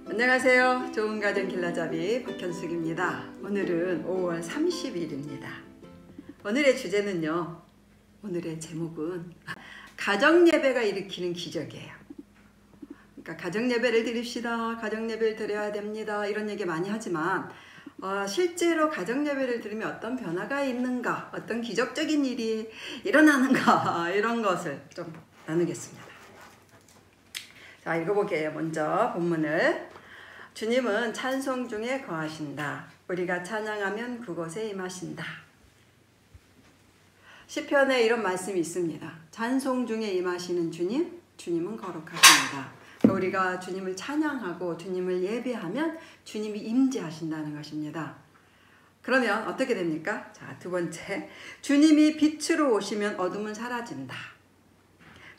안녕하세요. 좋은 가정 길라잡이 박현숙입니다. 오늘은 5월 30일입니다. 오늘의 주제는요. 오늘의 제목은 가정예배가 일으키는 기적이에요. 그러니까 가정예배를 드립시다. 가정예배를 드려야 됩니다. 이런 얘기 많이 하지만 실제로 가정예배를 드리면 어떤 변화가 있는가, 어떤 기적적인 일이 일어나는가 이런 것을 좀 나누겠습니다. 자, 읽어볼게요. 먼저 본문을. 주님은 찬송 중에 거하신다. 우리가 찬양하면 그곳에 임하신다. 시편에 이런 말씀이 있습니다. 찬송 중에 임하시는 주님, 주님은 거룩하십니다. 우리가 주님을 찬양하고 주님을 예배하면 주님이 임재하신다는 것입니다. 그러면 어떻게 됩니까? 자, 두 번째, 주님이 빛으로 오시면 어둠은 사라진다.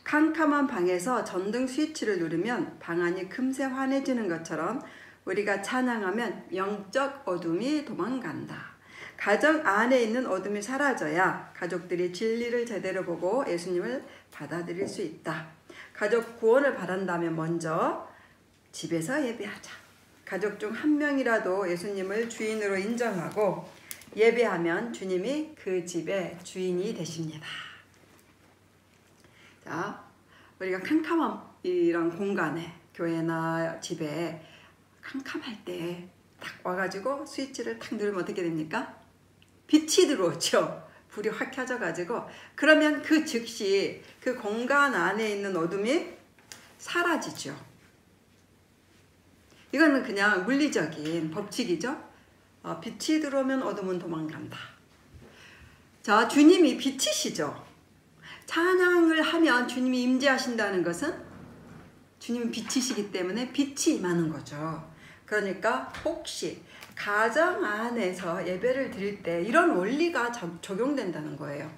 캄캄한 방에서 전등 스위치를 누르면 방 안이 금세 환해지는 것처럼 우리가 찬양하면 영적 어둠이 도망간다. 가정 안에 있는 어둠이 사라져야 가족들이 진리를 제대로 보고 예수님을 받아들일 수 있다. 가족 구원을 바란다면 먼저 집에서 예배하자. 가족 중 한 명이라도 예수님을 주인으로 인정하고 예배하면 주님이 그 집의 주인이 되십니다. 자, 우리가 캄캄한 이런 공간에, 교회나 집에 캄캄할 때 딱 와가지고 스위치를 탁 누르면 어떻게 됩니까? 빛이 들어오죠. 불이 확 켜져가지고, 그러면 그 즉시 그 공간 안에 있는 어둠이 사라지죠. 이거는 그냥 물리적인 법칙이죠. 빛이 들어오면 어둠은 도망간다. 자, 주님이 빛이시죠. 찬양을 하면 주님이 임재하신다는 것은 주님은 빛이시기 때문에 빛이 임하는 거죠. 그러니까 혹시 가정 안에서 예배를 드릴 때 이런 원리가 적용된다는 거예요.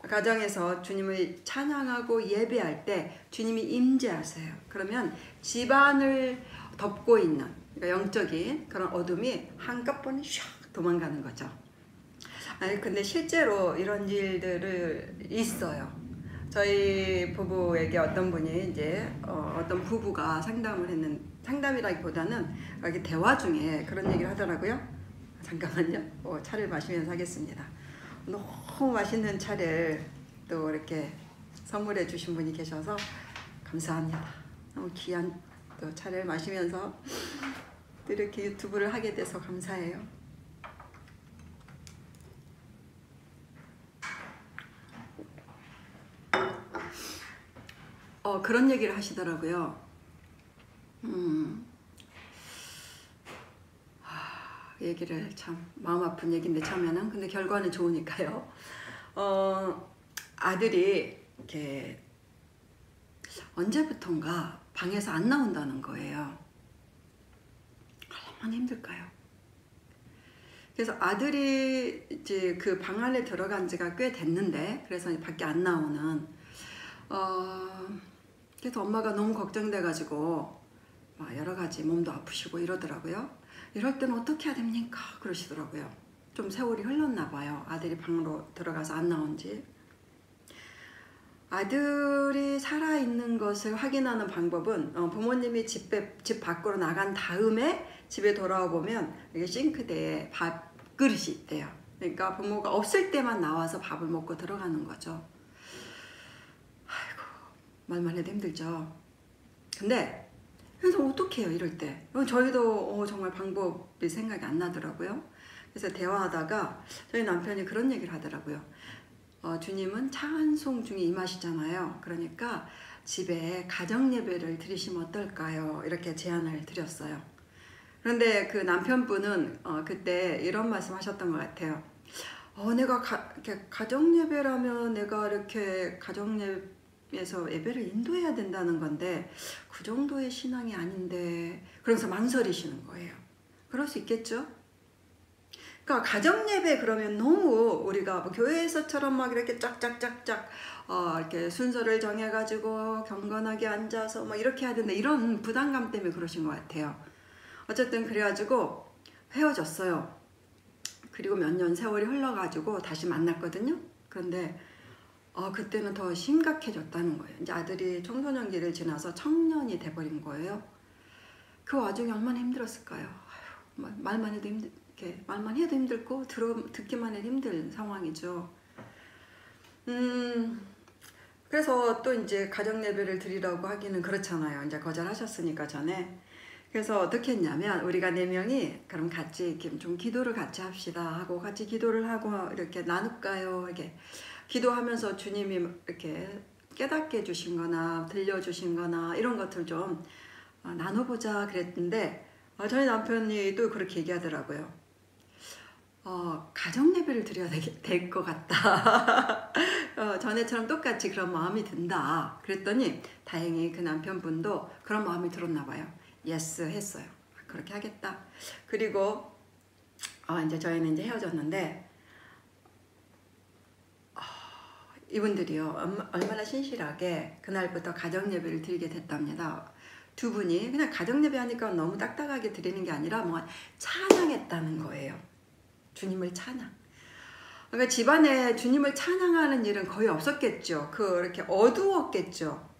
가정에서 주님을 찬양하고 예배할 때 주님이 임재하세요. 그러면 집안을 덮고 있는, 그러니까 영적인 그런 어둠이 한꺼번에 샥 도망가는 거죠. 아니, 근데 실제로 이런 일들을 있어요. 저희 부부에게 어떤 분이 이제 어떤 부부가 상담이라기보다는 여기 대화 중에 그런 얘기를 하더라고요. 잠깐만요. 차를 마시면서 하겠습니다. 너무 맛있는 차를 또 이렇게 선물해 주신 분이 계셔서 감사합니다. 너무 귀한 또 차를 마시면서 또 이렇게 유튜브를 하게 돼서 감사해요. 그런 얘기를 하시더라고요. 얘기를 참 마음 아픈 얘기인데 처음에는, 근데 결과는 좋으니까요. 아들이 이렇게 언제부턴가 방에서 안 나온다는 거예요. 얼마나 힘들까요? 그래서 아들이 이제 그 방 안에 들어간 지가 꽤 됐는데, 그래서 밖에 안 나오는, 그래서 엄마가 너무 걱정돼가지고 막 여러 가지 몸도 아프시고 이러더라고요. 이럴 때는 어떻게 해야 됩니까? 그러시더라고요. 좀 세월이 흘렀나 봐요. 아들이 방으로 들어가서 안 나온 지. 아들이 살아있는 것을 확인하는 방법은 부모님이 집 밖으로 나간 다음에 집에 돌아와 보면 이게 싱크대에 밥그릇이 있대요. 그러니까 부모가 없을 때만 나와서 밥을 먹고 들어가는 거죠. 말만 해도 힘들죠. 근데 그래서 어떻게 해요 이럴 때? 저희도 정말 방법이 생각이 안 나더라고요. 그래서 대화하다가 저희 남편이 그런 얘기를 하더라고요. 주님은 찬송 중에 임하시잖아요. 그러니까 집에 가정 예배를 드리시면 어떨까요? 이렇게 제안을 드렸어요. 그런데 그 남편분은 그때 이런 말씀 하셨던 것 같아요. 내가 가정 예배라면 내가 이렇게 가정 예배에서 예배를 인도해야 된다는 건데 그 정도의 신앙이 아닌데, 그래서 망설이시는 거예요. 그럴 수 있겠죠? 그러니까 가정 예배 그러면 너무 우리가 뭐 교회에서처럼 막 이렇게 쫙쫙쫙쫙 이렇게 순서를 정해가지고 경건하게 앉아서 막 이렇게 해야 된다, 이런 부담감 때문에 그러신 것 같아요. 어쨌든 그래가지고 헤어졌어요. 그리고 몇 년 세월이 흘러가지고 다시 만났거든요. 그런데 그때는 더 심각해졌다는 거예요. 이제 아들이 청소년기를 지나서 청년이 돼버린 거예요. 그 와중에 얼마나 힘들었을까요? 아휴, 말만 해도 이렇게 말만 해도 힘들고 듣기만 해도 힘든 상황이죠. 그래서 또 이제 가정 예배를 드리라고 하기는 그렇잖아요. 이제 거절하셨으니까 전에. 그래서 어떻게 했냐면 우리가 4명이 그럼 같이 이렇게 좀 기도를 같이 합시다 하고 같이 기도를 하고 이렇게 나눌까요? 이렇게 기도하면서 주님이 이렇게 깨닫게 해주신 거나 들려주신 거나 이런 것들 좀 나눠보자 그랬는데 저희 남편이 또 그렇게 얘기하더라고요. 가정 예배를 드려야 될 것 같다. 전에처럼 똑같이 그런 마음이 든다. 그랬더니 다행히 그 남편분도 그런 마음이 들었나 봐요. 예스 했어요. 그렇게 하겠다. 그리고 이제 저희는 이제 헤어졌는데 이분들이요 얼마나 신실하게 그날부터 가정 예배를 드리게 됐답니다. 두 분이 그냥 가정 예배 하니까 너무 딱딱하게 드리는 게 아니라 뭔가 찬양했다는 거예요. 주님을 찬양. 그러니까 집안에 주님을 찬양하는 일은 거의 없었겠죠. 그렇게 어두웠겠죠.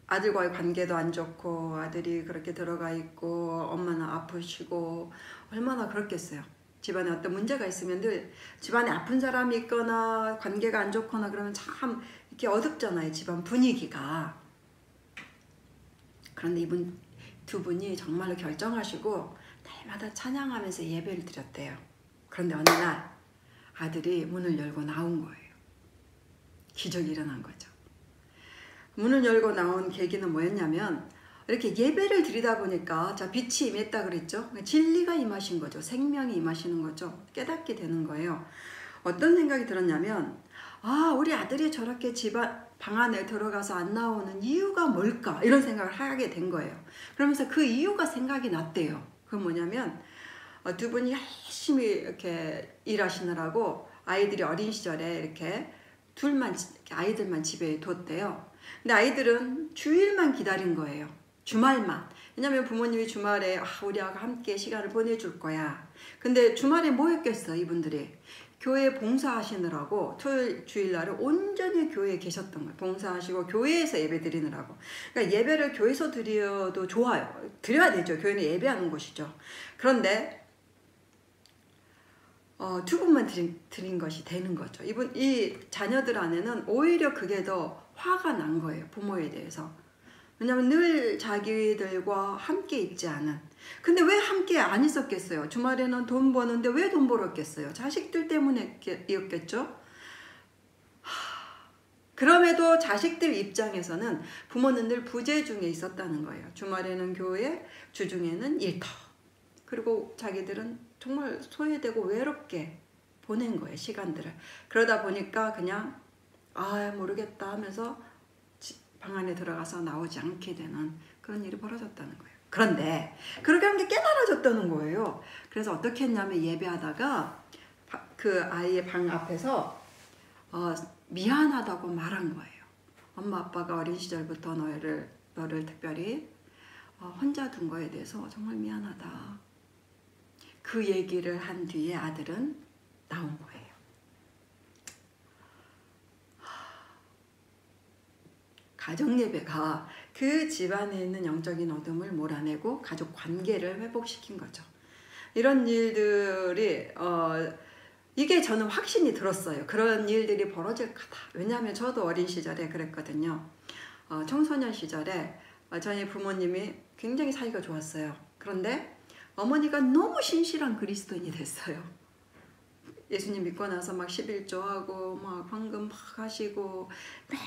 아들과의 관계도 안 좋고 아들이 그렇게 들어가 있고 엄마는 아프시고 얼마나 그렇겠어요. 집안에 어떤 문제가 있으면 늘 집안에 아픈 사람이 있거나 관계가 안 좋거나 그러면 참 이렇게 어둡잖아요. 집안 분위기가. 그런데 이분 두 분이 정말로 결정하시고 날마다 찬양하면서 예배를 드렸대요. 그런데 어느 날 아들이 문을 열고 나온 거예요. 기적이 일어난 거죠. 문을 열고 나온 계기는 뭐였냐면 이렇게 예배를 드리다 보니까 빛이 임했다 그랬죠. 진리가 임하신 거죠. 생명이 임하시는 거죠. 깨닫게 되는 거예요. 어떤 생각이 들었냐면 우리 아들이 저렇게 방 안에 들어가서 안 나오는 이유가 뭘까 이런 생각을 하게 된 거예요. 그러면서 그 이유가 생각이 났대요. 그건 뭐냐면 두 분이 열심히 이렇게 일하시느라고 아이들이 어린 시절에 이렇게 아이들만 집에 뒀대요. 근데 아이들은 주일만 기다린 거예요. 주말만. 왜냐면 부모님이 주말에 우리 아가 함께 시간을 보내줄 거야. 근데 주말에 뭐 했겠어 이분들이. 교회 봉사하시느라고 토요일 주일날은 온전히 교회에 계셨던 거예요. 봉사하시고 교회에서 예배 드리느라고. 그러니까 예배를 교회에서 드려도 좋아요. 드려야 되죠. 교회는 예배하는 곳이죠. 그런데 두 분만 드린 것이 되는 거죠. 이 자녀들 안에는 오히려 그게 더 화가 난 거예요. 부모에 대해서. 왜냐면 늘 자기들과 함께 있지 않은. 근데 왜 함께 안 있었겠어요? 주말에는 돈 버는데 왜 돈 벌었겠어요? 자식들 때문이었겠죠? 그럼에도 자식들 입장에서는 부모는 늘 부재 중에 있었다는 거예요. 주말에는 교회, 주중에는 일터. 그리고 자기들은 정말 소외되고 외롭게 보낸 거예요. 시간들을. 그러다 보니까 그냥 모르겠다 하면서 방 안에 들어가서 나오지 않게 되는 그런 일이 벌어졌다는 거예요. 그런데 그렇게 한 게 깨달아졌다는 거예요. 그래서 어떻게 했냐면 예배하다가 그 아이의 방 앞에서 미안하다고 말한 거예요. 엄마 아빠가 어린 시절부터 너를 특별히 혼자 둔 거에 대해서 정말 미안하다. 그 얘기를 한 뒤에 아들은 나온 거예요. 가정예배가 그 집안에 있는 영적인 어둠을 몰아내고 가족 관계를 회복시킨 거죠. 이런 일들이 이게 저는 확신이 들었어요. 그런 일들이 벌어질 거다. 왜냐하면 저도 어린 시절에 그랬거든요. 청소년 시절에 저희 부모님이 굉장히 사이가 좋았어요. 그런데 어머니가 너무 신실한 그리스도인이 됐어요. 예수님 믿고 나서 막 11조 하고 막 황금 막 하시고 매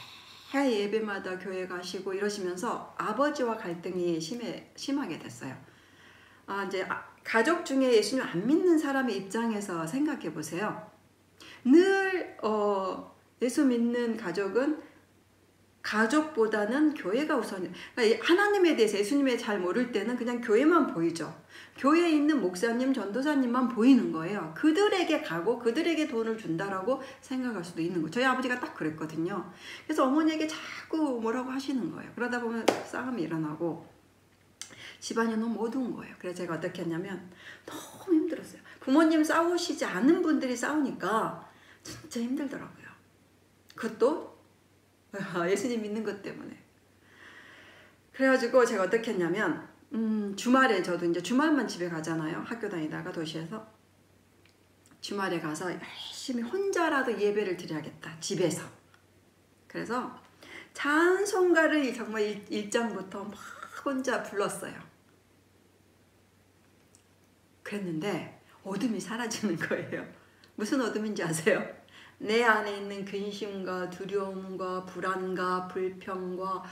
예배마다 교회 가시고 이러시면서 아버지와 갈등이 심하게 됐어요. 이제 가족 중에 예수님 안 믿는 사람의 입장에서 생각해 보세요. 늘 예수 믿는 가족은 가족보다는 교회가 우선이에요. 그러니까 하나님에 대해서 예수님에 잘 모를 때는 그냥 교회만 보이죠. 교회에 있는 목사님, 전도사님만 보이는 거예요. 그들에게 가고 그들에게 돈을 준다라고 생각할 수도 있는 거예요. 저희 아버지가 딱 그랬거든요. 그래서 어머니에게 자꾸 뭐라고 하시는 거예요. 그러다 보면 싸움이 일어나고 집안이 너무 어두운 거예요. 그래서 제가 어떻게 했냐면 너무 힘들었어요. 부모님 싸우시지 않은 분들이 싸우니까 진짜 힘들더라고요. 그것도 예수님 믿는 것 때문에. 그래가지고 제가 어떻게 했냐면 주말에 저도 이제 주말만 집에 가잖아요. 학교 다니다가 도시에서. 주말에 가서 열심히 혼자라도 예배를 드려야겠다. 집에서. 그래서 찬송가를 정말 1장부터 막 혼자 불렀어요. 그랬는데 어둠이 사라지는 거예요. 무슨 어둠인지 아세요? 내 안에 있는 근심과 두려움과 불안과 불평과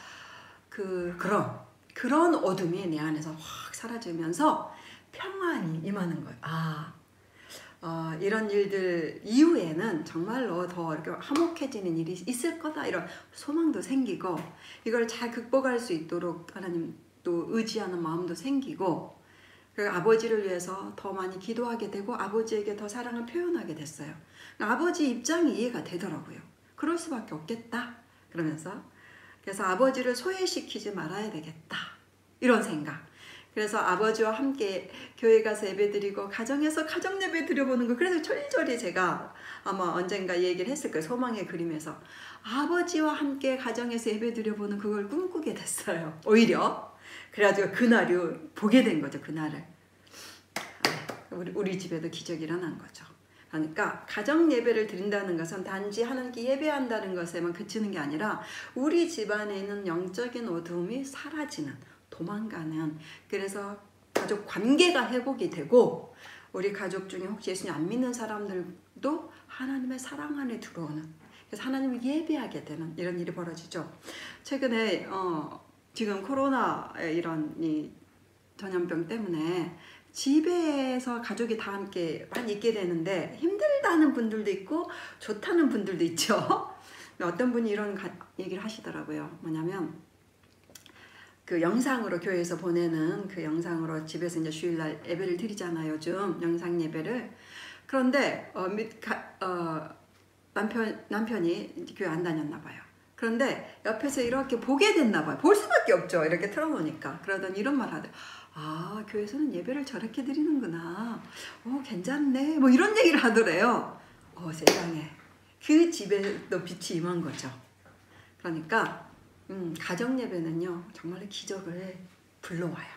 그런 어둠이 내 안에서 확 사라지면서 평안이 임하는 거예요. 이런 일들 이후에는 정말로 더 이렇게 화목해지는 일이 있을 거다, 이런 소망도 생기고, 이걸 잘 극복할 수 있도록 하나님 또 의지하는 마음도 생기고, 그리고 아버지를 위해서 더 많이 기도하게 되고 아버지에게 더 사랑을 표현하게 됐어요. 아버지 입장이 이해가 되더라고요. 그럴 수밖에 없겠다 그러면서, 그래서 아버지를 소외시키지 말아야 되겠다, 이런 생각. 그래서 아버지와 함께 교회 가서 예배드리고 가정에서 가정 예배 드려보는 거, 그래서 철저히 제가 아마 언젠가 얘기를 했을 거예요. 소망의 그림에서 아버지와 함께 가정에서 예배 드려보는 그걸 꿈꾸게 됐어요. 오히려 그래가지고 그날이 보게 된 거죠. 그날을. 우리 집에도 기적이 일어난 거죠. 그러니까 가정 예배를 드린다는 것은 단지 하나님께 예배한다는 것에만 그치는 게 아니라 우리 집안에 있는 영적인 어두움이 사라지는, 도망가는, 그래서 가족 관계가 회복이 되고, 우리 가족 중에 혹시 예수님 안 믿는 사람들도 하나님의 사랑 안에 들어오는, 그래서 하나님을 예배하게 되는 이런 일이 벌어지죠. 최근에 지금 코로나의 이런 이 전염병 때문에 집에서 가족이 다 함께 많이 있게 되는데 힘들다는 분들도 있고 좋다는 분들도 있죠. 어떤 분이 이런 얘기를 하시더라고요. 뭐냐면 그 영상으로 교회에서 보내는 그 영상으로 집에서 이제 주일날 예배를 드리잖아요. 요즘 영상 예배를. 그런데 남편이 교회 안 다녔나 봐요. 그런데 옆에서 이렇게 보게 됐나 봐요. 볼 수밖에 없죠. 이렇게 틀어놓으니까. 그러더니 이런 말 하더라고요. 교회에서는 예배를 저렇게 드리는구나. 괜찮네. 뭐 이런 얘기를 하더래요. 세상에. 그 집에도 빛이 임한 거죠. 그러니까 가정 예배는요, 정말로 기적을 불러와요.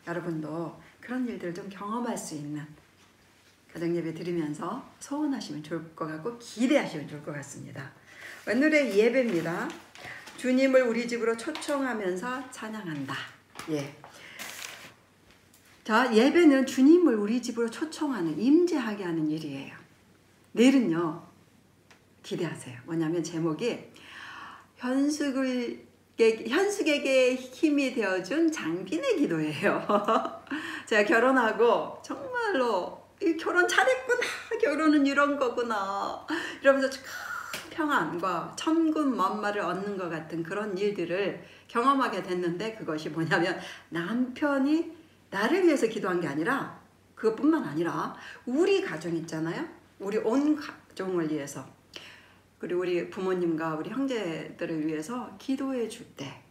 여러분도 그런 일들을 좀 경험할 수 있는 가정 예배 드리면서 소원하시면 좋을 것 같고 기대하시면 좋을 것 같습니다. 오늘의 예배입니다. 주님을 우리 집으로 초청하면서 찬양한다. 예. 자, 예배는 주님을 우리 집으로 초청하는, 임재하게 하는 일이에요. 내일은요, 기대하세요. 뭐냐면 제목이 현숙에게 힘이 되어준 장빈의 기도예요. 제가 결혼하고 정말로 이 결혼 잘했구나, 결혼은 이런 거구나 이러면서 평안과 천군 만마를 얻는 것 같은 그런 일들을 경험하게 됐는데, 그것이 뭐냐면 남편이 나를 위해서 기도한 게 아니라, 그것뿐만 아니라 우리 가정 있잖아요. 우리 온 가정을 위해서, 그리고 우리 부모님과 우리 형제들을 위해서 기도해 줄 때,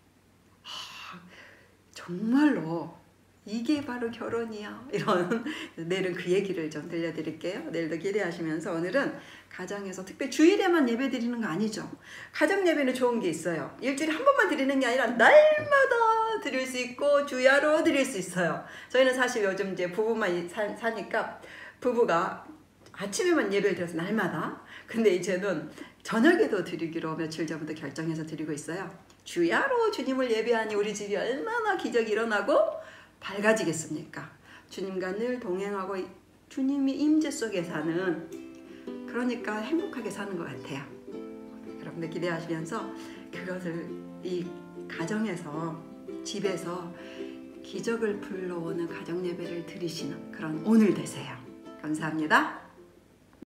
정말로 이게 바로 결혼이야, 이런. 내일은 그 얘기를 좀 들려드릴게요. 내일도 기대하시면서, 오늘은 가정에서 특별히 주일에만 예배 드리는 거 아니죠. 가정 예배는 좋은 게 있어요. 일주일에 한 번만 드리는 게 아니라 날마다 드릴 수 있고 주야로 드릴 수 있어요. 저희는 사실 요즘 이제 부부만 사니까 부부가 아침에만 예배를 드려서 날마다. 근데 이제는 저녁에도 드리기로 며칠 전부터 결정해서 드리고 있어요. 주야로 주님을 예배하니 우리 집이 얼마나 기적이 일어나고 밝아지겠습니까? 주님과 늘 동행하고 주님이 임재 속에 사는, 그러니까 행복하게 사는 것 같아요. 여러분들 기대하시면서 그것을 이 가정에서, 집에서 기적을 불러오는 가정 예배를 드리시는 그런 오늘 되세요. 감사합니다.